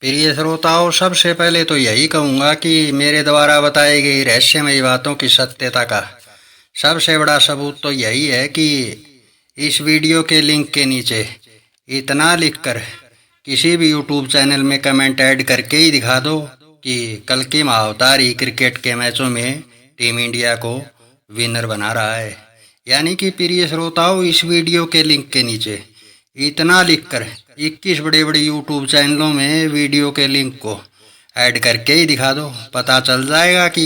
प्रिय श्रोताओं, सबसे पहले तो यही कहूँगा कि मेरे द्वारा बताई गई रहस्यमयी बातों की सत्यता का सबसे बड़ा सबूत तो यही है कि इस वीडियो के लिंक के नीचे इतना लिखकर किसी भी यूट्यूब चैनल में कमेंट ऐड करके ही दिखा दो कि कल की महाअवतारी क्रिकेट के मैचों में टीम इंडिया को विनर बना रहा है। यानी कि प्रिय श्रोताओं, इस वीडियो के लिंक के नीचे इतना लिखकर 21 बड़े बड़े यूट्यूब चैनलों में वीडियो के लिंक को ऐड करके ही दिखा दो, पता चल जाएगा कि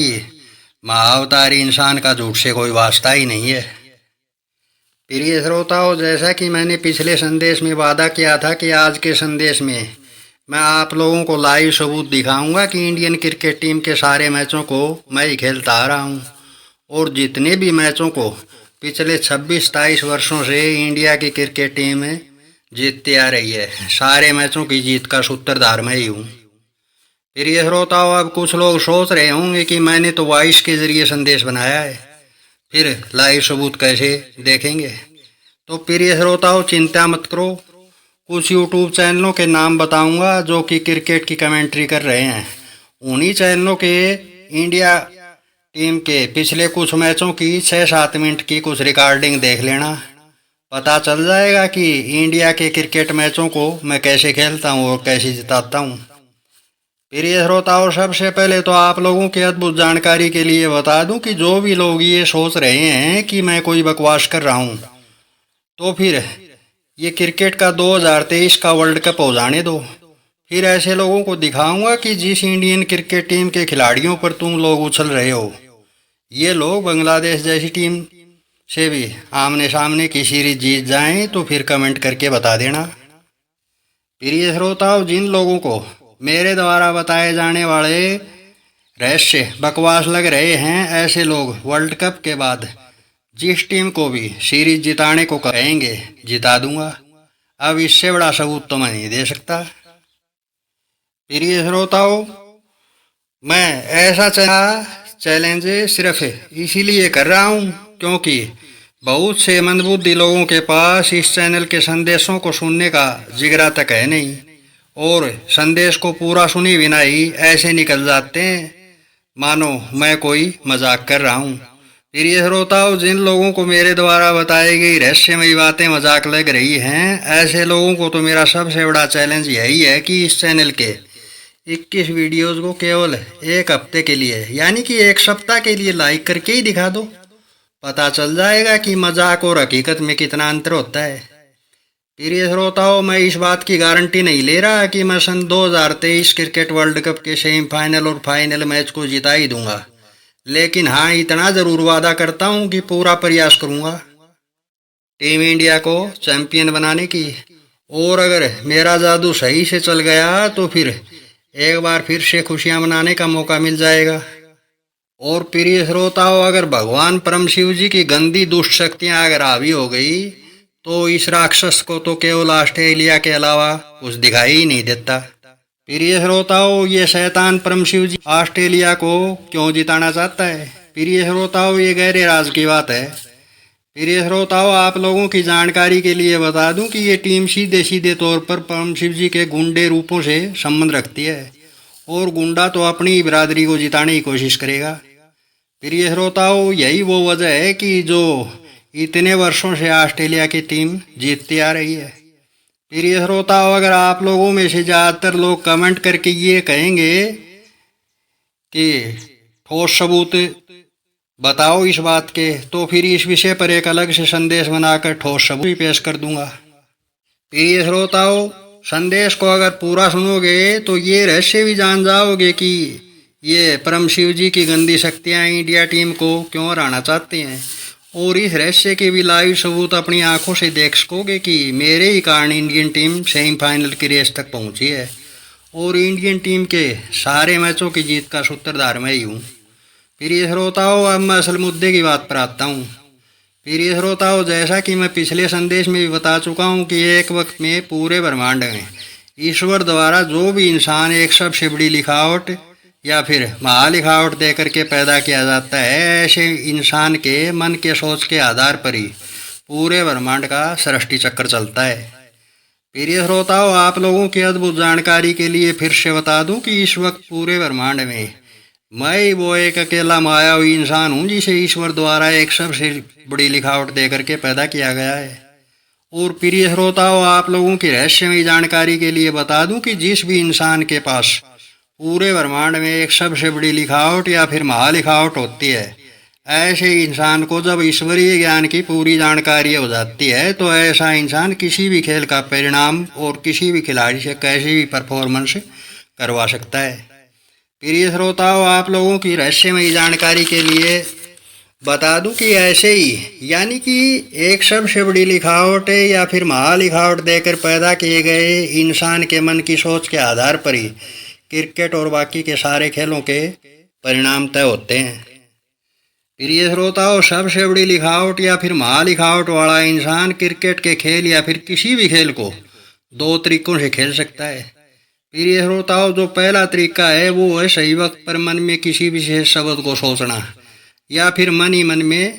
महाअवतारी इंसान का झूठ से कोई वास्ता ही नहीं है। प्रिय श्रोताओं, जैसा कि मैंने पिछले संदेश में वादा किया था कि आज के संदेश में मैं आप लोगों को लाइव सबूत दिखाऊंगा कि इंडियन क्रिकेट टीम के सारे मैचों को मैं ही खेलता आ रहा हूं और जितने भी मैचों को पिछले 26-27 वर्षों से इंडिया की क्रिकेट टीम जीतती आ रही है, सारे मैचों की जीत का सूत्रधार मैं ही हूँ। प्रिय श्रोताओं, अब कुछ लोग सोच रहे होंगे कि मैंने तो वॉइस के जरिए संदेश बनाया है, फिर लाइव सबूत कैसे देखेंगे। तो प्रिय श्रोताओं, चिंता मत करो, कुछ यूट्यूब चैनलों के नाम बताऊंगा जो कि क्रिकेट की कमेंट्री कर रहे हैं। उन्हीं चैनलों के इंडिया टीम के पिछले कुछ मैचों की 6-7 मिनट की कुछ रिकॉर्डिंग देख लेना, पता चल जाएगा कि इंडिया के क्रिकेट मैचों को मैं कैसे खेलता हूँ और कैसे जिताता हूँ। प्रिय श्रोताओं, सबसे पहले तो आप लोगों की अद्भुत जानकारी के लिए बता दूं कि जो भी लोग ये सोच रहे हैं कि मैं कोई बकवास कर रहा हूँ, तो फिर ये क्रिकेट का 2023 का वर्ल्ड कप हो जाने दो, फिर ऐसे लोगों को दिखाऊंगा कि जिस इंडियन क्रिकेट टीम के खिलाड़ियों पर तुम लोग उछल रहे हो, ये लोग बांग्लादेश जैसी टीम से भी आमने सामने की सीरीज जीत जाएं तो फिर कमेंट करके बता देना। प्रिय श्रोताओं, जिन लोगों को मेरे द्वारा बताए जाने वाले रहस्य बकवास लग रहे हैं, ऐसे लोग वर्ल्ड कप के बाद जिस टीम को भी सीरीज जिताने को कहेंगे जिता दूंगा। अब इससे बड़ा सबूत तो मैं नहीं दे सकता। प्रिय श्रोताओं, मैं ऐसा चैलेंज सिर्फ इसीलिए कर रहा हूँ क्योंकि बहुत से मंदबुद्धि लोगों के पास इस चैनल के संदेशों को सुनने का जिगरा तक है नहीं और संदेश को पूरा सुने बिना ही ऐसे निकल जाते हैं मानो मैं कोई मजाक कर रहा हूँ। प्रिय श्रोताओं, जिन लोगों को मेरे द्वारा बताई गई रहस्यमयी बातें मजाक लग रही हैं, ऐसे लोगों को तो मेरा सबसे बड़ा चैलेंज यही है कि इस चैनल के 21 वीडियोज़ को केवल एक हफ्ते के लिए यानी कि एक सप्ताह के लिए लाइक करके ही दिखा दो, पता चल जाएगा कि मजाक और हकीकत में कितना अंतर होता है। प्रिय श्रोताओं, मैं इस बात की गारंटी नहीं ले रहा कि मैं सन 2023 क्रिकेट वर्ल्ड कप के सेमीफाइनल और फाइनल मैच को जिता ही दूंगा, लेकिन हाँ, इतना ज़रूर वादा करता हूँ कि पूरा प्रयास करूँगा टीम इंडिया को चैंपियन बनाने की। और अगर मेरा जादू सही से चल गया तो फिर एक बार फिर से खुशियाँ मनाने का मौका मिल जाएगा। और प्रिय श्रोताओं, अगर भगवान परम शिव जी की गंदी दुष्ट शक्तियाँ अगर हावी हो गई तो इस राक्षस को तो केवल ऑस्ट्रेलिया के अलावा कुछ दिखाई ही नहीं देता। प्रिय श्रोताओं, ये शैतान परम शिव जी ऑस्ट्रेलिया को क्यों जिताना चाहता है? प्रिय श्रोताओं, ये गहरे राज की बात है। प्रिय श्रोताओं, आप लोगों की जानकारी के लिए बता दूं कि ये टीम सीधे सीधे तौर पर परम शिव जी के गुंडे रूपों से संबंध रखती है और गुंडा तो अपनी ही बिरादरी को जिताने की कोशिश करेगा। प्रिय श्रोताओं, यही वो वजह है कि जो इतने वर्षों से ऑस्ट्रेलिया की टीम जीतती आ रही है। प्रिय श्रोताओं, अगर आप लोगों में से ज़्यादातर लोग कमेंट करके ये कहेंगे कि ठोस सबूत बताओ इस बात के, तो फिर इस विषय पर एक अलग से संदेश बनाकर ठोस सबूत भी पेश कर दूंगा। प्रिय श्रोताओं, संदेश को अगर पूरा सुनोगे तो ये रहस्य भी जान जाओगे कि ये परम शिव जी की गंदी शक्तियाँ इंडिया टीम को क्यों हराना चाहती हैं और इस रहस्य के भी लाइव सबूत अपनी आंखों से देख सकोगे कि मेरे ही कारण इंडियन टीम सेमीफाइनल की रेस तक पहुंची है और इंडियन टीम के सारे मैचों की जीत का सूत्रधार मैं ही हूँ। प्रिय श्रोताओं, अब मैं असल मुद्दे की बात पर आता हूँ। प्रिय श्रोताओं, जैसा कि मैं पिछले संदेश में भी बता चुका हूँ कि एक वक्त में पूरे ब्रह्मांड में ईश्वर द्वारा जो भी इंसान एक सबसे बड़ी लिखावट या फिर महालिखावट दे करके पैदा किया जाता है, ऐसे इंसान के मन के सोच के आधार पर ही पूरे ब्रह्मांड का सृष्टि चक्र चलता है। प्रिय श्रोताओं, आप लोगों की अद्भुत जानकारी के लिए फिर से बता दूं कि इस वक्त पूरे ब्रह्मांड में मैं ही वो एक अकेला मायावी इंसान हूं जिसे ईश्वर द्वारा एक सबसे बड़ी लिखावट दे करके पैदा किया गया है। और प्रिय श्रोताओं, आप लोगों की रहस्यमयी जानकारी के लिए बता दूं कि जिस भी इंसान के पास पूरे ब्रह्मांड में एक सबसे बड़ी लिखावट या फिर महालिखावट होती है, ऐसे इंसान को जब ईश्वरीय ज्ञान की पूरी जानकारी हो जाती है तो ऐसा इंसान किसी भी खेल का परिणाम और किसी भी खिलाड़ी से कैसी भी परफॉर्मेंस करवा सकता है। प्रिय श्रोताओं, आप लोगों की रहस्यमयी जानकारी के लिए बता दूं कि ऐसे ही यानी कि एक सबसे बड़ी लिखावट या फिर महालिखावट देकर पैदा किए गए इंसान के मन की सोच के आधार पर ही क्रिकेट और बाकी के सारे खेलों के परिणाम तय होते हैं। प्रिय श्रोताओं, सबसे बड़ी लिखावट या फिर महालिखावट वाला इंसान क्रिकेट के खेल या फिर किसी भी खेल को दो तरीकों से खेल सकता है। प्रिय श्रोताओं, जो पहला तरीका है वो है सही वक्त पर मन में किसी विशेष शब्द को सोचना या फिर मन ही मन में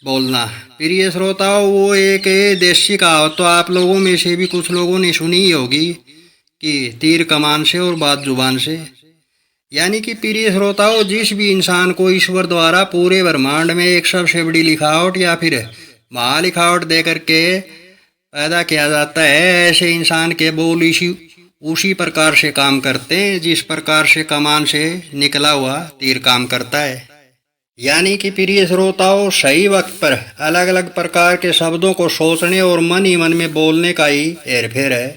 बोलना। प्रिय श्रोताओं, वो एक देसी कहावत तो आप लोगों में से भी कुछ लोगों ने सुनी ही होगी कि तीर कमान से और बात जुबान से। यानी कि प्रिय श्रोताओं, जिस भी इंसान को ईश्वर द्वारा पूरे ब्रह्मांड में एक सबसे बड़ी लिखावट या फिर महालिखावट दे करके पैदा किया जाता है, ऐसे इंसान के बोल उसी प्रकार से काम करते हैं जिस प्रकार से कमान से निकला हुआ तीर काम करता है। यानी कि प्रिय श्रोताओं, सही वक्त पर अलग अलग प्रकार के शब्दों को सोचने और मन ही मन में बोलने का ही हेरफेर है।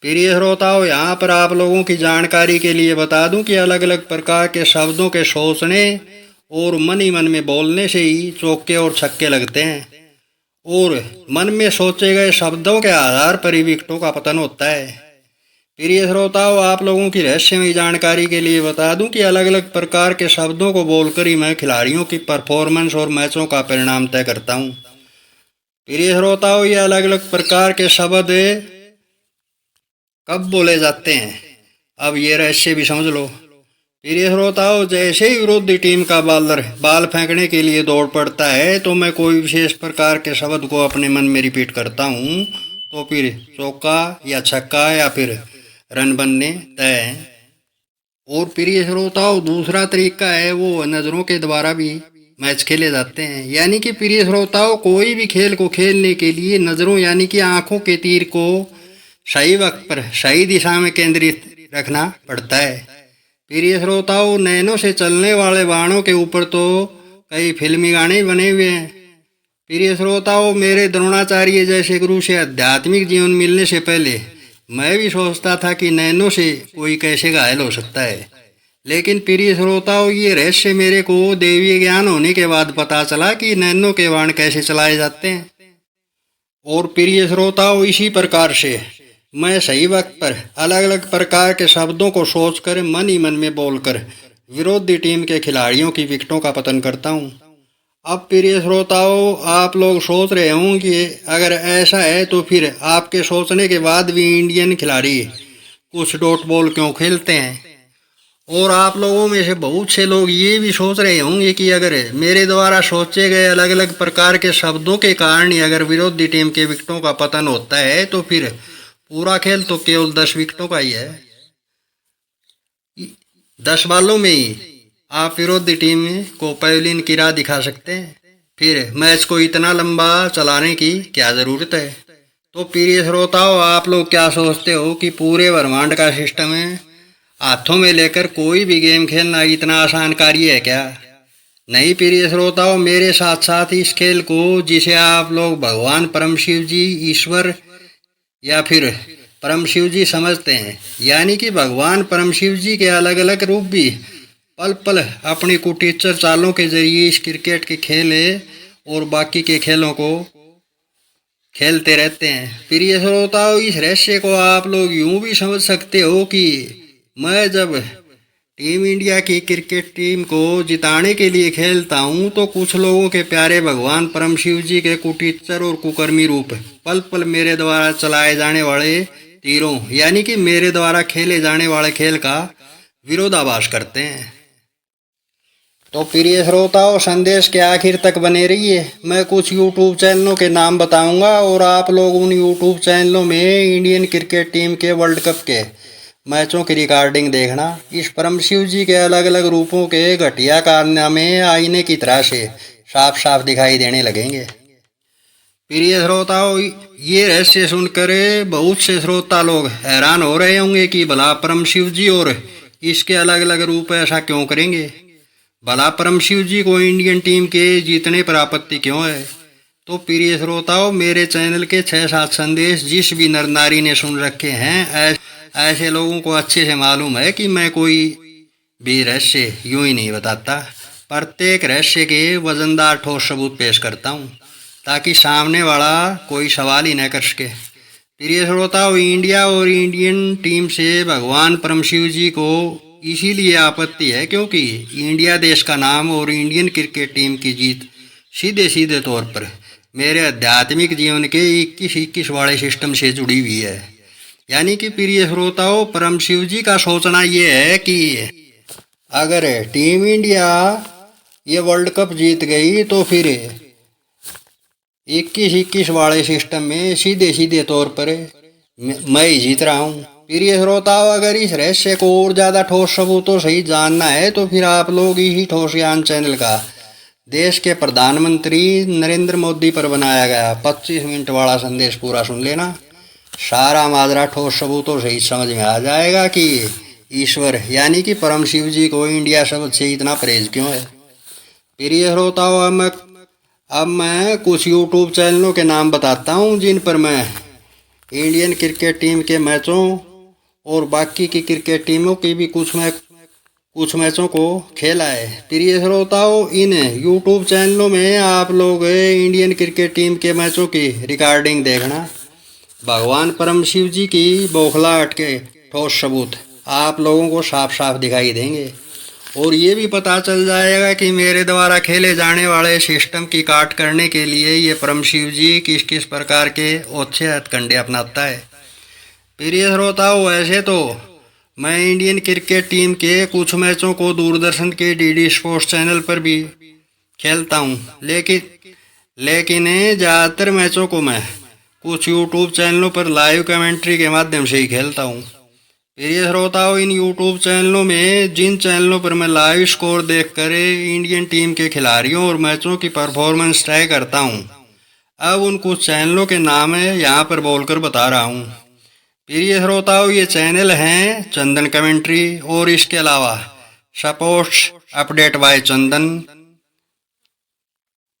प्रिय श्रोताओं, यहाँ पर आप लोगों की जानकारी के लिए बता दूं कि अलग अलग प्रकार के शब्दों के सोचने और मन ही मन में बोलने से ही चौके और छक्के लगते हैं और मन में सोचे गए शब्दों के आधार पर ही विकेटों का पतन होता है। प्रिय श्रोताओं, आप लोगों की रहस्यमयी जानकारी के लिए बता दूं कि अलग अलग प्रकार के शब्दों को बोलकर ही मैं खिलाड़ियों की परफॉर्मेंस और मैचों का परिणाम तय करता हूं। प्रिय श्रोताओं, ये अलग अलग प्रकार के शब्द कब बोले जाते हैं, अब ये रहस्य भी समझ लो। प्रिय श्रोताओं, जैसे ही विरोधी टीम का बॉलर बॉल फेंकने के लिए दौड़ पड़ता है तो मैं कोई विशेष प्रकार के शब्द को अपने मन में रिपीट करता हूँ, तो फिर चौका या छक्का या फिर रन बनने तय हैं। और प्रिय श्रोताओं, दूसरा तरीका है वो नज़रों के द्वारा भी मैच खेले जाते हैं। यानी कि प्रिय श्रोताओं, कोई भी खेल को खेलने के लिए नज़रों यानी कि आंखों के तीर को सही वक्त पर सही दिशा में केंद्रित रखना पड़ता है। प्रिय श्रोताओं, नैनों से चलने वाले बाणों के ऊपर तो कई फिल्मी गाने बने हुए हैं। प्रिय श्रोताओं, मेरे द्रोणाचार्य जैसे गुरु से आध्यात्मिक जीवन मिलने से पहले मैं भी सोचता था कि नैनों से कोई कैसे घायल हो सकता है, लेकिन प्रिय श्रोताओं, ये रहस्य मेरे को देवीय ज्ञान होने के बाद पता चला कि नैनों के बाण कैसे चलाए जाते हैं। और प्रिय श्रोताओं, इसी प्रकार से मैं सही वक्त पर अलग अलग प्रकार के शब्दों को सोचकर मन ही मन में बोलकर विरोधी टीम के खिलाड़ियों की विकेटों का पतन करता हूं। अब प्रिय श्रोताओं, आप लोग सोच रहे होंगे कि अगर ऐसा है तो फिर आपके सोचने के बाद भी इंडियन खिलाड़ी कुछ डॉट बॉल क्यों खेलते हैं। और आप लोगों में से बहुत से लोग ये भी सोच रहे होंगे कि अगर मेरे द्वारा सोचे गए अलग अलग प्रकार के शब्दों के कारण ही अगर विरोधी टीम के विकेटों का पतन होता है तो फिर पूरा खेल तो केवल 10 विकेटों का ही है। 10 बालों में ही आप विरोधी टीम को पवेलियन की राह दिखा सकते हैं, फिर मैच को इतना लंबा चलाने की क्या ज़रूरत है। तो प्रिय श्रोताओं, आप लोग क्या सोचते हो कि पूरे ब्रह्मांड का सिस्टम हाथों में लेकर कोई भी गेम खेलना इतना आसान कार्य है क्या? नहीं प्रिय श्रोताओं, मेरे साथ साथ इस खेल को जिसे आप लोग भगवान परम शिव जी, ईश्वर या फिर परम शिव जी समझते हैं, यानी कि भगवान परम शिव जी के अलग अलग रूप भी पल पल अपनी कुटीचर चालों के जरिए इस क्रिकेट के खेल और बाकी के खेलों को खेलते रहते हैं। प्रिय श्रोताओं, इस रहस्य को आप लोग यूं भी समझ सकते हो कि मैं जब टीम इंडिया की क्रिकेट टीम को जिताने के लिए खेलता हूं तो कुछ लोगों के प्यारे भगवान परम शिव जी के कुटीचर और कुकर्मी रूप पल पल मेरे द्वारा चलाए जाने वाले तीरों यानी कि मेरे द्वारा खेले जाने वाले खेल का विरोधाभास करते हैं। तो प्रिय श्रोताओं, संदेश के आखिर तक बने रहिए। मैं कुछ यूट्यूब चैनलों के नाम बताऊंगा और आप लोग उन यूट्यूब चैनलों में इंडियन क्रिकेट टीम के वर्ल्ड कप के मैचों की रिकॉर्डिंग देखना। इस परम शिव जी के अलग अलग रूपों के घटिया कारनामे आईने की तरह से साफ साफ दिखाई देने लगेंगे। प्रिय श्रोताओं, ये रहस्य सुनकर बहुत से श्रोता लोग हैरान हो रहे होंगे कि भला परम शिव जी और इसके अलग अलग रूप ऐसा क्यों करेंगे। भला परम शिव जी को इंडियन टीम के जीतने पर आपत्ति क्यों है। तो प्रिय श्रोताओं, मेरे चैनल के 6-7 संदेश जिस भी नर नारी ने सुन रखे हैं, ऐसे लोगों को अच्छे से मालूम है कि मैं कोई भी रहस्य यूं ही नहीं बताता। प्रत्येक रहस्य के वजनदार ठोस सबूत पेश करता हूँ ताकि सामने वाला कोई सवाल ही न कर सके। प्रिय श्रोताओं, इंडिया और इंडियन टीम से भगवान परम शिव जी को इसीलिए आपत्ति है क्योंकि इंडिया देश का नाम और इंडियन क्रिकेट टीम की जीत सीधे सीधे तौर पर मेरे आध्यात्मिक जीवन के 21 वाले सिस्टम से जुड़ी हुई है। यानी कि प्रिय श्रोताओं, परम शिव जी का सोचना ये है कि अगर टीम इंडिया ये वर्ल्ड कप जीत गई तो फिर 21 वाले सिस्टम में सीधे सीधे तौर पर मैं ही जीत रहा हूँ। प्रिय श्रोताओं, अगर इस रहस्य को और ज़्यादा ठोस सबूतों सही जानना है तो फिर आप लोग इसी ठोस ज्ञान चैनल का देश के प्रधानमंत्री नरेंद्र मोदी पर बनाया गया 25 मिनट वाला संदेश पूरा सुन लेना। सारा माजरा ठोस सबूतों से ही समझ में आ जाएगा कि ईश्वर यानी कि परम शिव जी को इंडिया शब्द से इतना परहेज क्यों है। प्रिय श्रोताओं, अब मैं कुछ यूट्यूब चैनलों के नाम बताता हूँ जिन पर मैं इंडियन क्रिकेट टीम के मैचों और बाकी की क्रिकेट टीमों की भी कुछ मैचों को खेला है। प्रिय श्रोताओं, इन यूट्यूब चैनलों में आप लोग इंडियन क्रिकेट टीम के मैचों की रिकॉर्डिंग देखना। भगवान परम शिव जी की बौखलाहट के ठोस सबूत आप लोगों को साफ साफ दिखाई देंगे और ये भी पता चल जाएगा कि मेरे द्वारा खेले जाने वाले सिस्टम की काट करने के लिए ये परम शिव जी किस किस प्रकार के ओछे हथकंडे अपनाता है। प्रिय श्रोताओं, वैसे तो मैं इंडियन क्रिकेट टीम के कुछ मैचों को दूरदर्शन के डीडी स्पोर्ट्स चैनल पर भी खेलता हूँ, लेकिन ज़्यादातर मैचों को मैं कुछ यूट्यूब चैनलों पर लाइव कमेंट्री के माध्यम से ही खेलता हूँ। प्रिय श्रोताओं, इन यूट्यूब चैनलों में जिन चैनलों पर मैं लाइव स्कोर देखकर इंडियन टीम के खिलाड़ियों और मैचों की परफॉर्मेंस तय करता हूँ, अब उन कुछ चैनलों के नाम यहाँ पर बोलकर बता रहा हूँ। प्रिय श्रोताओं, ये चैनल हैं चंदन कमेंट्री और इसके अलावा sports update by Chandan,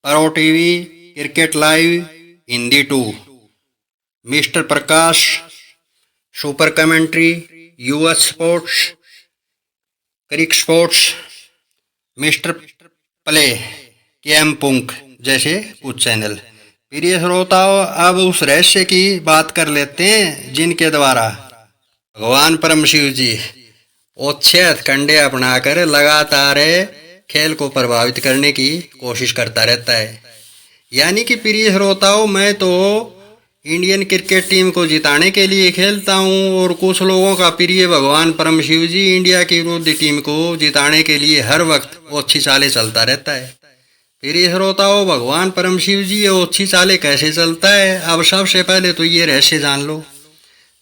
pro TV, cricket live Hindi 2, mister Prakash, super commentary, US sports, crick sports, mister play, KM punk जैसे कुछ चैनल। प्रिय श्रोताओं, अब उस रहस्य की बात कर लेते हैं जिनके द्वारा भगवान परम शिव जी ओछे हथकंडे अपनाकर लगातार खेल को प्रभावित करने की कोशिश करता रहता है। यानी कि प्रिय श्रोताओं, मैं तो इंडियन क्रिकेट टीम को जिताने के लिए खेलता हूं और कुछ लोगों का प्रिय भगवान परम शिव जी इंडिया की विरोधी टीम को जिताने के लिए हर वक्त ओछी चालें चलता रहता है। प्रिय श्रोताओं, भगवान परम शिव जी ये ओछी चालें कैसे चलता है, अब सबसे पहले तो ये रहस्य जान लो।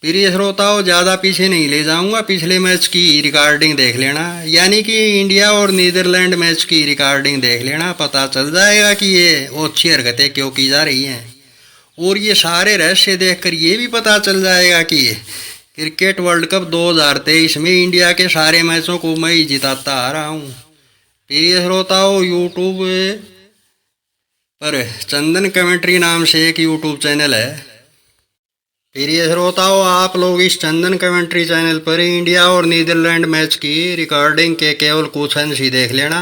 प्रिय श्रोताओं, ज़्यादा पीछे नहीं ले जाऊंगा, पिछले मैच की रिकॉर्डिंग देख लेना, यानी कि इंडिया और नीदरलैंड मैच की रिकॉर्डिंग देख लेना। पता चल जाएगा कि ये ओछी हरकतें क्यों की जा रही हैं और ये सारे रहस्य देखकर ये भी पता चल जाएगा कि क्रिकेट वर्ल्ड कप 2023 में इंडिया के सारे मैचों को मैं ही जिताता आ रहा हूँ। प्रिय श्रोताओं, यूट्यूब पर चंदन कमेंट्री नाम से एक यूट्यूब चैनल है। प्रिय श्रोताओं, आप लोग इस चंदन कमेंट्री चैनल पर इंडिया और नीदरलैंड मैच की रिकॉर्डिंग के केवल कुछ अंश ही देख लेना।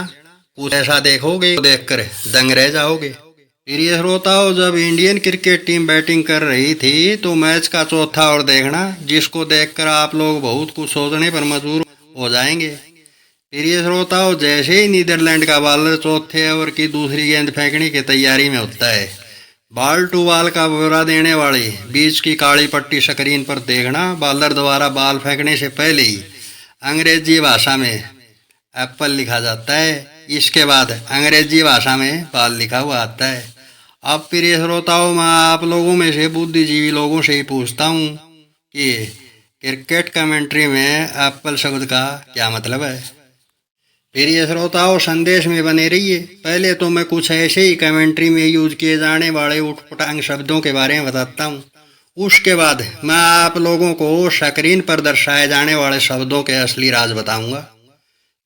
कुछ ऐसा देखोगे तो देखकर दंग रह जाओगे। प्रिय श्रोताओं, जब इंडियन क्रिकेट टीम बैटिंग कर रही थी तो मैच का चौथा ओवर देखना, जिसको देखकर आप लोग बहुत कुछ सोचने पर मजबूर हो जाएंगे। प्रिय श्रोताओं, जैसे ही नीदरलैंड का बॉलर चौथे ओवर की दूसरी गेंद फेंकने की तैयारी में होता है, बॉल टू बॉल का ब्यौरा देने वाली बीच की काली पट्टी स्क्रीन पर देखना। बॉलर द्वारा बॉल फेंकने से पहले ही अंग्रेजी भाषा में एप्पल लिखा जाता है। इसके बाद अंग्रेजी भाषा में बाल लिखा हुआ आता है। अब प्रिय श्रोताओं, मैं आप लोगों में से बुद्धिजीवी लोगों से ही पूछता हूँ कि क्रिकेट कमेंट्री में एप्पल शब्द का क्या मतलब है। प्रिय श्रोताओं, संदेश में बने रहिए। पहले तो मैं कुछ ऐसे ही कमेंट्री में यूज किए जाने वाले उठपटांग शब्दों के बारे में बताता हूँ। उसके बाद मैं आप लोगों को स्क्रीन पर दर्शाए जाने वाले शब्दों के असली राज बताऊंगा।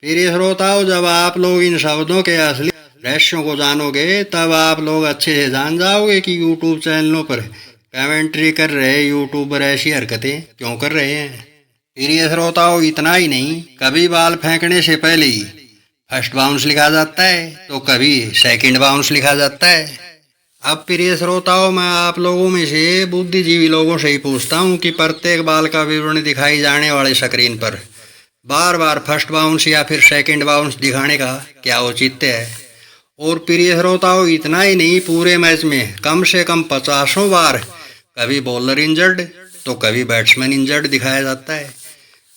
प्रिय श्रोताओं, जब आप लोग इन शब्दों के असली रहस्यों को जानोगे तब आप लोग अच्छे से जान जाओगे कि यूट्यूब चैनलों पर कमेंट्री कर रहे यूट्यूबर ऐसी हरकतें क्यों कर रहे हैं। प्रिय श्रोताओं, इतना ही नहीं, कभी बाल फेंकने से पहले ही फर्स्ट बाउंस लिखा जाता है तो कभी सेकंड बाउंस लिखा जाता है। अब प्रिय श्रोताओं, मैं आप लोगों में से बुद्धिजीवी लोगों से ही पूछता हूँ कि प्रत्येक बाल का विवरण दिखाई जाने वाले स्क्रीन पर बार बार फर्स्ट बाउंस या फिर सेकंड बाउंस दिखाने का क्या औचित्य है। और प्रिय श्रोताओं, इतना ही नहीं, पूरे मैच में कम से कम 50 बार कभी बॉलर इंजर्ड तो कभी बैट्समैन इंजर्ड दिखाया जाता है।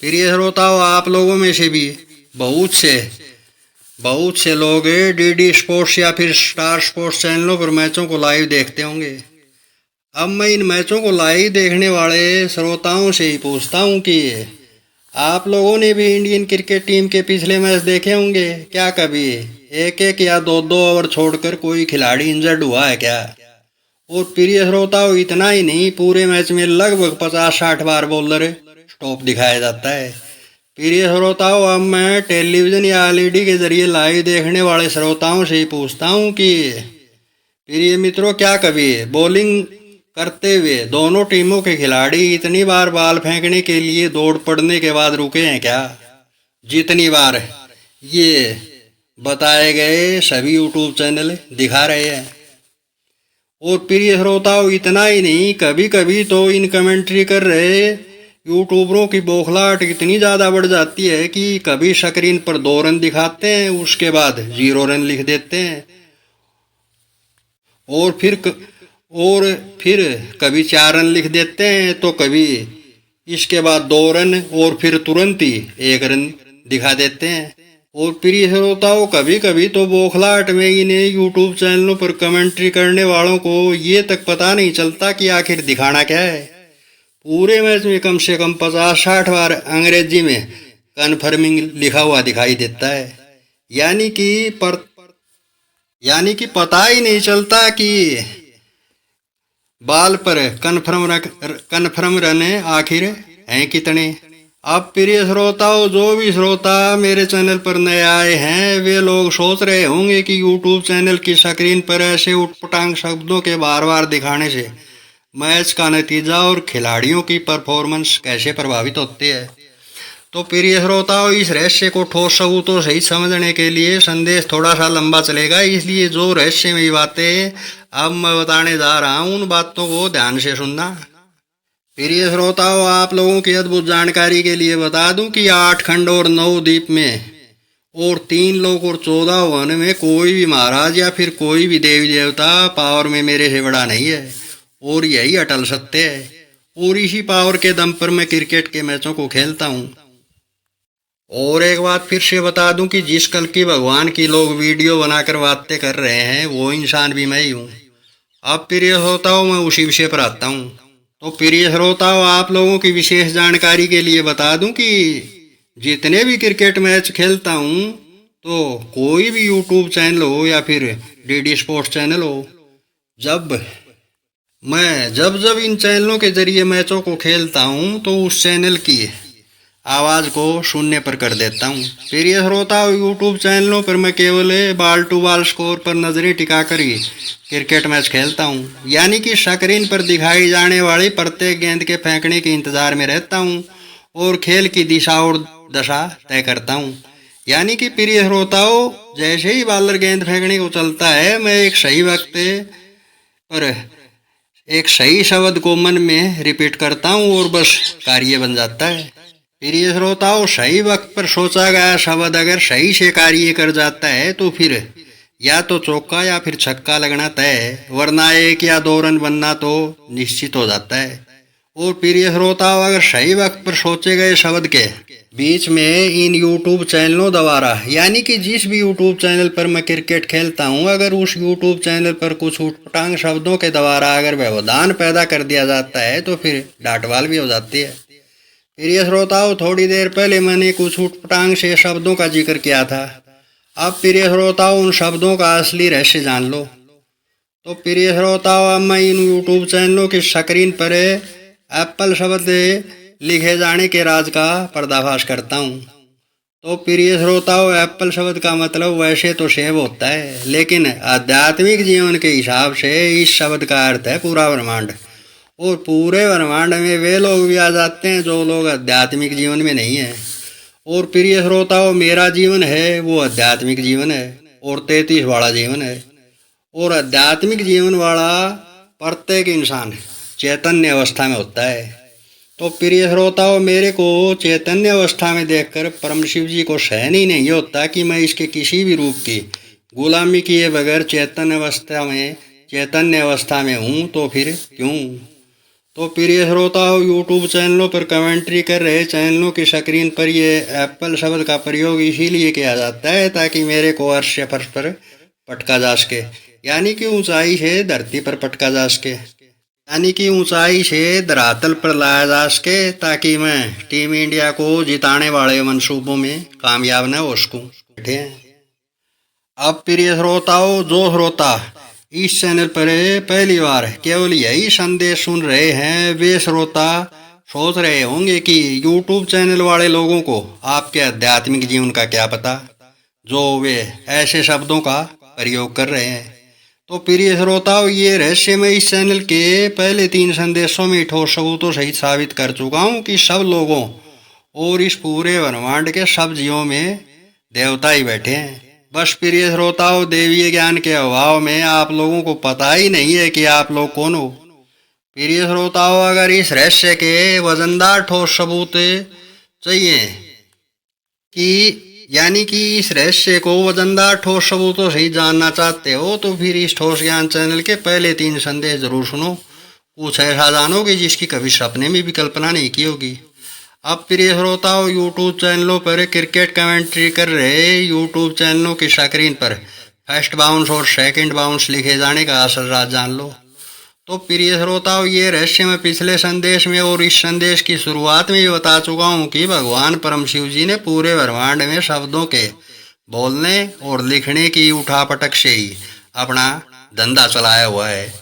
प्रिय श्रोताओं, आप लोगों में से भी बहुत से लोग डीडी स्पोर्ट्स या फिर स्टार स्पोर्ट्स चैनलों पर मैचों को लाइव देखते होंगे। अब मैं इन मैचों को लाइव देखने वाले श्रोताओं से ही पूछता हूँ कि आप लोगों ने भी इंडियन क्रिकेट टीम के पिछले मैच देखे होंगे। क्या कभी एक एक या दो दो ओवर छोड़कर कोई खिलाड़ी इंजर्ड हुआ है क्या? और प्रिय श्रोताओं, इतना ही नहीं, पूरे मैच में लगभग 50-60 बार बॉलर स्टॉप दिखाया जाता है। प्रिय श्रोताओं, अब मैं टेलीविज़न या एलईडी के जरिए लाइव देखने वाले श्रोताओं से ही पूछता हूँ कि प्रिय मित्रों, क्या कभी बॉलिंग करते हुए दोनों टीमों के खिलाड़ी इतनी बार बाल फेंकने के लिए दौड़ पड़ने के बाद रुके हैं क्या, जितनी बार ये बताए गए सभी यूट्यूब चैनल दिखा रहे हैं? और प्रिय श्रोताओं, इतना ही नहीं, कभी कभी तो इन कमेंट्री कर रहे यूट्यूबरों की बौखलाहट इतनी ज़्यादा बढ़ जाती है कि कभी स्क्रीन पर 2 रन दिखाते हैं, उसके बाद 0 रन लिख देते हैं, और फिर कभी 4 रन लिख देते हैं, तो कभी इसके बाद 2 रन और फिर तुरंत ही 1 रन दिखा देते हैं। और प्रिय श्रोताओं, कभी कभी तो बौखलाहट में इन्हें यूट्यूब चैनलों पर कमेंट्री करने वालों को ये तक पता नहीं चलता कि आखिर दिखाना क्या है। पूरे मैच में कम से कम 50-60 बार अंग्रेजी में कन्फर्मिंग लिखा हुआ दिखाई देता है, यानी कि पता ही नहीं चलता कि बाल पर कन्फर्म रन आखिर हैं कितने। अब प्रिय श्रोताओं, जो भी श्रोता मेरे चैनल पर नए आए हैं वे लोग सोच रहे होंगे कि यूट्यूब चैनल की स्क्रीन पर ऐसे उटपटांग शब्दों के बार बार दिखाने से मैच का नतीजा और खिलाड़ियों की परफॉर्मेंस कैसे प्रभावित होती है। तो प्रिय श्रोताओं, इस रहस्य को ठोस सबूतों सही समझने के लिए संदेश थोड़ा सा लंबा चलेगा, इसलिए जो रहस्यमयी बातें अब मैं बताने जा रहा हूँ उन बातों को ध्यान से सुनना। प्रिय श्रोताओं, आप लोगों की अद्भुत जानकारी के लिए बता दूं कि 8 खंड और 9 द्वीप में और 3 लोक और 14 वन में कोई भी महाराज या फिर कोई भी देवी देवता पावर में मेरे से बड़ा नहीं है, और यही अटल सत्य है। और इसी पावर के दम पर मैं क्रिकेट के मैचों को खेलता हूँ। और एक बात फिर से बता दूं कि जिस कल की भगवान की लोग वीडियो बनाकर बातें कर रहे हैं वो इंसान भी मैं ही हूँ। अब प्रिय श्रोताओं, मैं उसी विषय पर आता हूँ। तो प्रिय श्रोताओं, आप लोगों की विशेष जानकारी के लिए बता दूं कि जितने भी क्रिकेट मैच खेलता हूं, तो कोई भी यूट्यूब चैनल हो या फिर डीडी स्पोर्ट्स चैनल हो, जब इन चैनलों के जरिए मैचों को खेलता हूं तो उस चैनल की आवाज़ को शून्य पर कर देता हूं। प्रिय श्रोताओं, यूट्यूब चैनलों पर मैं केवल बॉल टू बॉल स्कोर पर नजरें टिकाकर ही क्रिकेट मैच खेलता हूं, यानी कि स्क्रीन पर दिखाई जाने वाली प्रत्येक गेंद के फेंकने के इंतजार में रहता हूं और खेल की दिशा और दशा तय करता हूं। यानी कि प्रिय श्रोताओं, जैसे ही बॉलर गेंद फेंकने को चलता है, मैं एक सही वक्त पर एक सही शब्द को मन में रिपीट करता हूं और बस कार्य बन जाता है। प्रिय श्रोताओं, सही वक्त पर सोचा गया शब्द अगर सही से कार्य कर जाता है तो फिर या तो चौका या फिर छक्का लगना तय है, वरना 1 या 2 रन बनना तो निश्चित हो जाता है। और प्रिय श्रोताओं, अगर सही वक्त पर सोचे गए शब्द के बीच में इन यूट्यूब चैनलों द्वारा, यानी कि जिस भी यूट्यूब चैनल पर मैं क्रिकेट खेलता हूँ, अगर उस यूट्यूब चैनल पर कुछ ऊटपटांग शब्दों के द्वारा अगर व्यवधान पैदा कर दिया जाता है तो फिर डांटवाल भी हो जाती है। प्रिय श्रोताओं, थोड़ी देर पहले मैंने कुछ ऊटपटांग से शब्दों का जिक्र किया था। अब प्रिय श्रोताओं, उन शब्दों का असली रहस्य जान लो। तो प्रिय श्रोताओं, अब मैं इन यूट्यूब चैनलों की स्क्रीन पर एप्पल शब्द लिखे जाने के राज का पर्दाफाश करता हूँ। तो प्रिय श्रोताओं, एप्पल शब्द का मतलब वैसे तो सेब होता है, लेकिन आध्यात्मिक जीवन के हिसाब से इस शब्द का अर्थ है पूरा ब्रह्मांड। और पूरे ब्रह्मांड में वे लोग भी आ जाते हैं जो लोग आध्यात्मिक जीवन में नहीं है। और प्रिय श्रोताओं, मेरा जीवन है वो आध्यात्मिक जीवन है और 33 वाला जीवन है। और आध्यात्मिक जीवन वाला प्रत्येक इंसान चैतन्य अवस्था में होता है। तो प्रिय श्रोताओं, मेरे को चैतन्य अवस्था में देखकर परम शिव जी को सहन ही नहीं होता कि मैं इसके किसी भी रूप की गुलामी किए बगैर चैतन्य अवस्था में हूँ। तो फिर क्यों? तो प्रिय श्रोताओं, यूट्यूब चैनलों पर कमेंट्री कर रहे चैनलों की स्क्रीन पर ये एप्पल शब्द का प्रयोग इसीलिए किया जाता है ताकि मेरे को अर्श फर्श पर पटका जा सके, यानी कि ऊंचाई से धरती पर पटका जा सके, यानी कि ऊंचाई से धरातल पर लाया जा सके, ताकि मैं टीम इंडिया को जिताने वाले मंसूबों में कामयाब न हो सकूं। बैठे हैं। अब प्रिय श्रोताओं, जो श्रोता इस चैनल पर पहली बार केवल यही संदेश सुन रहे हैं, वे श्रोता सोच रहे होंगे कि यूट्यूब चैनल वाले लोगों को आपके आध्यात्मिक जीवन का क्या पता, जो वे ऐसे शब्दों का प्रयोग कर रहे हैं। तो प्रिय श्रोताओं, ये रहस्य मैं इस चैनल के पहले 3 संदेशों में ठोस सबूतों सहित साबित कर चुका हूँ कि सब लोगों और इस पूरे ब्रह्मांड के सब जीवों में देवता ही बैठे हैं। बस प्रिय श्रोताओं, देवीय ज्ञान के अभाव में आप लोगों को पता ही नहीं है कि आप लोग कौन हो। प्रिय श्रोताओं, अगर इस रहस्य के वजनदार ठोस सबूत चाहिए कि यानी कि इस रहस्य को वजनदार ठोस सबूतों से ही जानना चाहते हो, तो फिर इस ठोस ज्ञान चैनल के पहले 3 संदेश जरूर सुनो। कुछ ऐसा जानोगे जिसकी कभी सपने में भी कल्पना नहीं की होगी। अब प्रिय श्रोताओं, यूट्यूब चैनलों पर क्रिकेट कमेंट्री कर रहे यूट्यूब चैनलों की स्क्रीन पर फर्स्ट बाउंस और सेकंड बाउंस लिखे जाने का असल राज जान लो। तो प्रिय श्रोताओं, ये रहस्य मैं पिछले संदेश में और इस संदेश की शुरुआत में ही बता चुका हूँ कि भगवान परम शिव जी ने पूरे ब्रह्मांड में शब्दों के बोलने और लिखने की उठापटक से ही अपना धंधा चलाया हुआ है।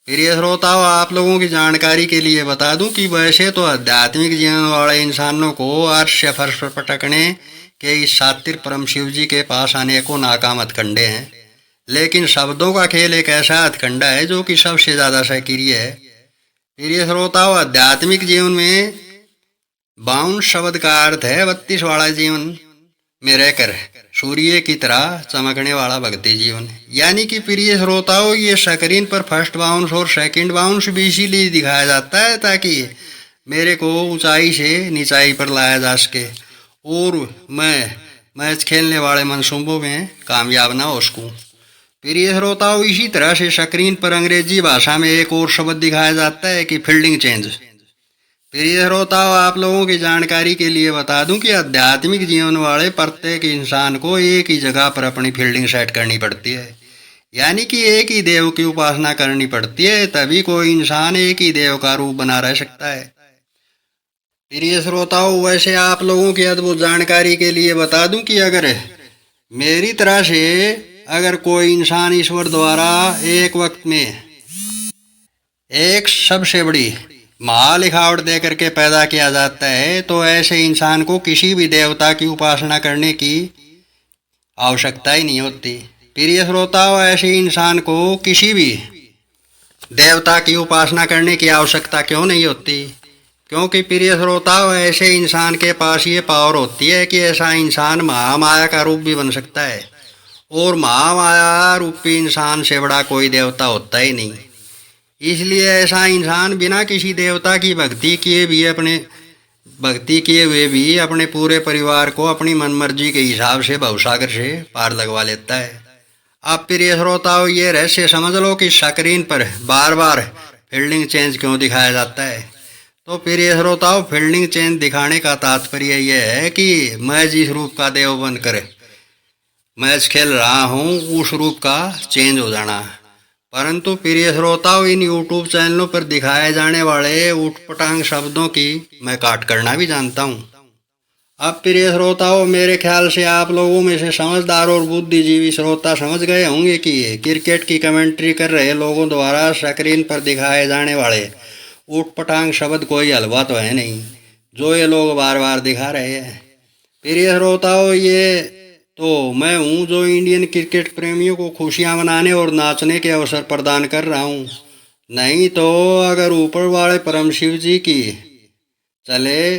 प्रिय श्रोताओं, आप लोगों की जानकारी के लिए बता दूं कि वैसे तो आध्यात्मिक जीवन वाले इंसानों को अर्श फर्श पर पटकने के इस शातिर परम शिव जी के पास अनेकों नाकाम हथकंडे हैं, लेकिन शब्दों का खेल एक ऐसा हथकंडा है जो कि सबसे ज़्यादा सक्रिय है। प्रिय श्रोताओं, आध्यात्मिक जीवन में बाउंड शब्द का अर्थ है 32 वाला जीवन में रहकर सूर्य की तरह चमकने वाला भक्ति जीवन। यानी कि प्रिय श्रोताओं, ये स्क्रीन पर फर्स्ट बाउंस और सेकंड बाउंस भी इसीलिए दिखाया जाता है ताकि मेरे को ऊंचाई से नीचाई पर लाया जा सके और मैं मैच खेलने वाले मंसूबों में कामयाब ना हो सकूं। प्रिय श्रोताओं, इसी तरह से स्क्रीन पर अंग्रेजी भाषा में एक और शब्द दिखाया जाता है कि फील्डिंग चेंज। प्रिय श्रोताओं, आप लोगों की जानकारी के लिए बता दूं कि आध्यात्मिक जीवन वाले प्रत्येक इंसान को एक ही जगह पर अपनी फील्डिंग सेट करनी पड़ती है, यानी कि एक ही देव की उपासना करनी पड़ती है, तभी कोई इंसान एक ही देव का रूप बना रह सकता है। प्रिय श्रोताओं, वैसे आप लोगों की अद्भुत जानकारी के लिए बता दूं कि अगर मेरी तरह से अगर कोई इंसान ईश्वर द्वारा एक वक्त में एक सबसे बड़ी महालिखावट दे करके पैदा किया जाता है, तो ऐसे इंसान को किसी भी देवता की उपासना करने की आवश्यकता ही नहीं होती। प्रिय श्रोताओं, ऐसे इंसान को किसी भी देवता की उपासना करने की आवश्यकता क्यों नहीं होती? क्योंकि प्रिय श्रोताओं, ऐसे इंसान के पास ये पावर होती है कि ऐसा इंसान महामाया का रूप भी बन सकता है, और महामाया रूपी इंसान से बड़ा कोई देवता होता ही नहीं। इसलिए ऐसा इंसान बिना किसी देवता की भक्ति किए हुए भी अपने पूरे परिवार को अपनी मनमर्जी के हिसाब से भवसागर से पार लगवा लेता है। अब प्रिय श्रोताओं, ये रहस्य समझ लो कि स्क्रीन पर बार बार फील्डिंग चेंज क्यों दिखाया जाता है। तो प्रिय श्रोताओं, फील्डिंग चेंज दिखाने का तात्पर्य यह है कि मैच इस रूप का देव बन कर मैच खेल रहा हूँ, उस रूप का चेंज हो जाना। परंतु प्रिय श्रोताओं, इन यूट्यूब चैनलों पर दिखाए जाने वाले उटपटांग शब्दों की मैं काट करना भी जानता हूँ। अब प्रिय श्रोताओं, मेरे ख्याल से आप लोगों में से समझदार और बुद्धिजीवी श्रोता समझ गए होंगे कि क्रिकेट की कमेंट्री कर रहे लोगों द्वारा स्क्रीन पर दिखाए जाने वाले ऊटपटांग शब्द कोई हलवा तो है नहीं जो ये लोग बार बार दिखा रहे हैं। प्रिय श्रोताओं, ये तो मैं हूँ जो इंडियन क्रिकेट प्रेमियों को खुशियाँ मनाने और नाचने के अवसर प्रदान कर रहा हूँ। नहीं तो अगर ऊपर वाले परम शिव जी की चले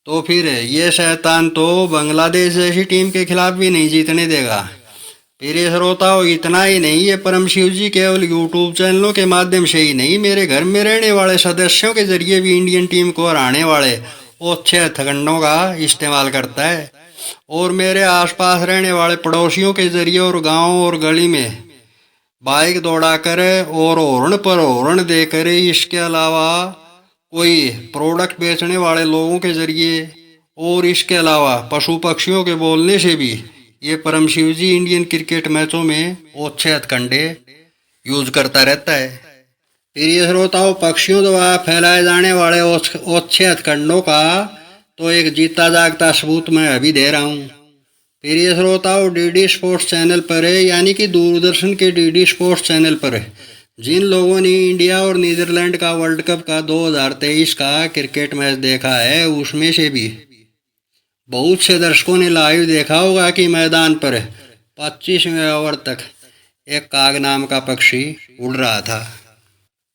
तो फिर ये शैतान तो बांग्लादेश जैसी टीम के खिलाफ भी नहीं जीतने देगा। प्रिय श्रोताओं, इतना ही नहीं, ये परम शिव जी केवल यूट्यूब चैनलों के माध्यम से ही नहीं, मेरे घर में रहने वाले सदस्यों के जरिए भी इंडियन टीम को हराने वाले ओछे हथकंडों का इस्तेमाल करता है और मेरे आसपास रहने वाले पड़ोसियों के जरिए और गाँव और गली में बाइक दौड़ाकर और हॉर्न पर हॉर्न देकर, इसके अलावा कोई प्रोडक्ट बेचने वाले लोगों के जरिए और इसके अलावा पशु पक्षियों के बोलने से भी ये परम शिव जी इंडियन क्रिकेट मैचों में ओछे हथकंडे यूज करता रहता है। प्रिय श्रोताओं, पक्षियों द्वारा फैलाए जाने वाले ओछे हथकंडों का तो एक जीता जागता सबूत मैं अभी दे रहा हूँ। प्रिय श्रोताओं, डीडी स्पोर्ट्स चैनल पर है, यानी कि दूरदर्शन के डीडी स्पोर्ट्स चैनल पर जिन लोगों ने इंडिया और नीदरलैंड का वर्ल्ड कप का 2023 का क्रिकेट मैच देखा है, उसमें से भी बहुत से दर्शकों ने लाइव देखा होगा कि मैदान पर 25वें ओवर तक एक काग नाम का पक्षी उड़ रहा था।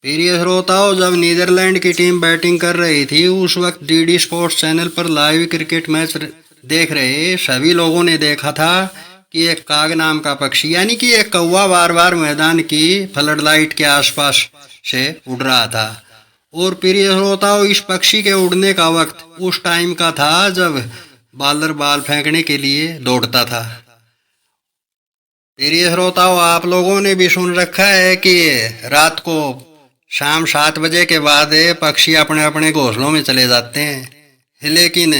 प्रिय श्रोताओं, जब नीदरलैंड की टीम बैटिंग कर रही थी, उस वक्त डीडी स्पोर्ट्स चैनल पर लाइव क्रिकेट मैच देख रहे सभी लोगों ने देखा था कि एक काग नाम का पक्षी, यानी कि एक कौवा, बार बार मैदान की फ्लड लाइट के आसपास से उड़ रहा था। और प्रिय श्रोताओं, इस पक्षी के उड़ने का वक्त उस टाइम का था जब बॉलर बॉल फेंकने के लिए दौड़ता था। प्रिय श्रोताओं, आप लोगों ने भी सुन रखा है कि रात को शाम 7 बजे के बाद पक्षी अपने अपने घोंसलों में चले जाते हैं, लेकिन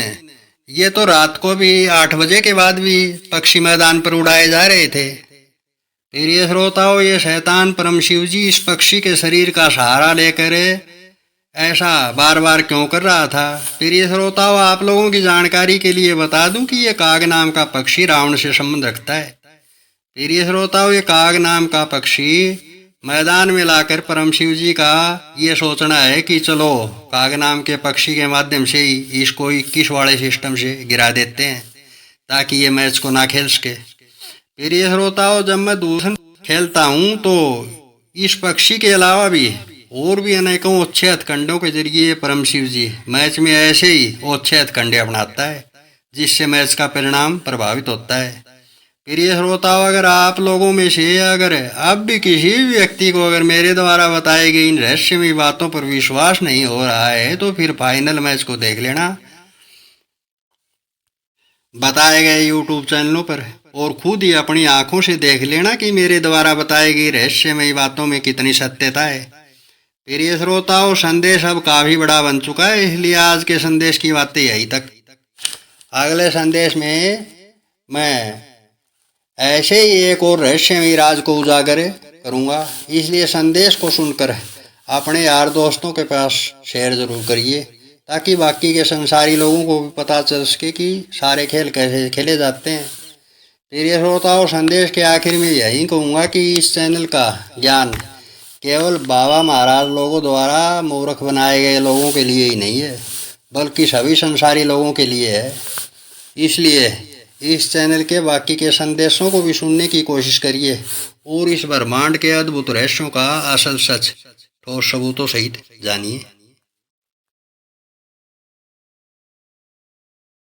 ये तो रात को भी 8 बजे के बाद भी पक्षी मैदान पर उड़ाए जा रहे थे। प्रिय श्रोताओं, ये शैतान परम शिव जी इस पक्षी के शरीर का सहारा लेकर ऐसा बार बार क्यों कर रहा था? प्रिय श्रोताओं, आप लोगों की जानकारी के लिए बता दूं कि ये काग नाम का पक्षी रावण से संबंध रखता है। प्रिय श्रोताओं, ये काग नाम का पक्षी मैदान में लाकर परम शिव जी का ये सोचना है कि चलो काग नाम के पक्षी के माध्यम से ही इसको 21 वाले सिस्टम से गिरा देते हैं ताकि ये मैच को ना खेल सके। प्रिय श्रोताओं, जब मैं दूसरा खेलता हूँ तो इस पक्षी के अलावा भी और भी अनेकों ओछे हथकंडों के जरिए परम शिव जी मैच में ऐसे ही ओछे हथकंडे अपनाता है जिससे मैच का परिणाम प्रभावित होता है। प्रिय श्रोताओं, अगर आप लोगों में से अगर अब भी किसी भी व्यक्ति को अगर मेरे द्वारा बताई गई इन रहस्यमयी बातों पर विश्वास नहीं हो रहा है तो फिर फाइनल मैच को देख लेना बताए गए यूट्यूब चैनलों पर और खुद ही अपनी आंखों से देख लेना कि मेरे द्वारा बताई गई रहस्यमयी बातों में कितनी सत्यता है। प्रिय श्रोताओं, संदेश अब काफ़ी बड़ा बन चुका है, इसलिए आज के संदेश की बातें यही तक। अगले संदेश में मैं ऐसे ही एक और रहस्यमयी राज को उजागर करूँगा, इसलिए संदेश को सुनकर अपने यार दोस्तों के पास शेयर ज़रूर करिए ताकि बाकी के संसारी लोगों को भी पता चल सके कि सारे खेल कैसे खेले जाते हैं। प्रिय श्रोताओं, संदेश के आखिर में यही कहूँगा कि इस चैनल का ज्ञान केवल बाबा महाराज लोगों द्वारा मूर्ख बनाए गए लोगों के लिए ही नहीं है बल्कि सभी संसारी लोगों के लिए है। इसलिए इस चैनल के बाकी के संदेशों को भी सुनने की कोशिश करिए और इस ब्रह्मांड के अद्भुत रहस्यों का असल सच ठोस सबूतों सहित जानिए।